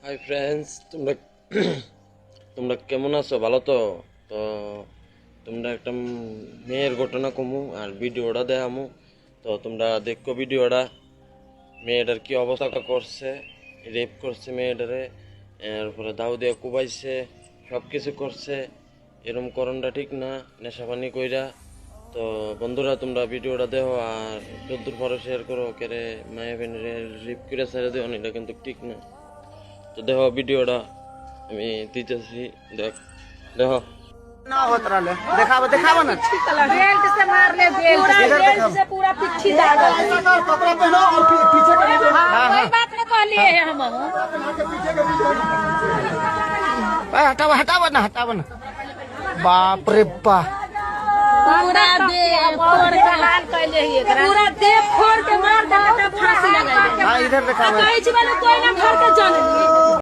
Hi friends, তোমরা তোমরা কেমন আছো? ভালো তো? তো তোমরা একটা মেয়ের ঘটনা কমু আর ভিডিওটা দেখামু। তো তোমরা দেখো ভিডিওটা। মেয়েটার কি অবস্থা করছে, রেপ করছে মেয়েটারে, এরপরে দাও দিয়ে কুবাইছে, সব কিছু করছে। এরম করণটা ঠিক না, নেশাপানি কইরা। তো বন্ধুরা, তোমরা ভিডিওটা দেখো আর যদ্দূর পরে শেয়ার করো। কেরে মায়া ফেনে রেপ করে ছেড়ে দেও, এটা কিন্তু ঠিক না। তো দেখো ভিডিওটা আমি দিতেছি, দেখো। ना होत रहले देखावा ना बेल्ट से मार ले, बेल्ट से पूरा पिच्छी दाग है। कपड़ा पहनो और पीछे का वीडियो कोई बात नहीं कहली है हम हटावा ना बाप रे बा पूरा दे फोड़ के हाल कैले ही एकरा, पूरा दे फोड़ के मार देले त फांसी लगाई दे। हां इधर देखावा कहि छी वाला कोई ना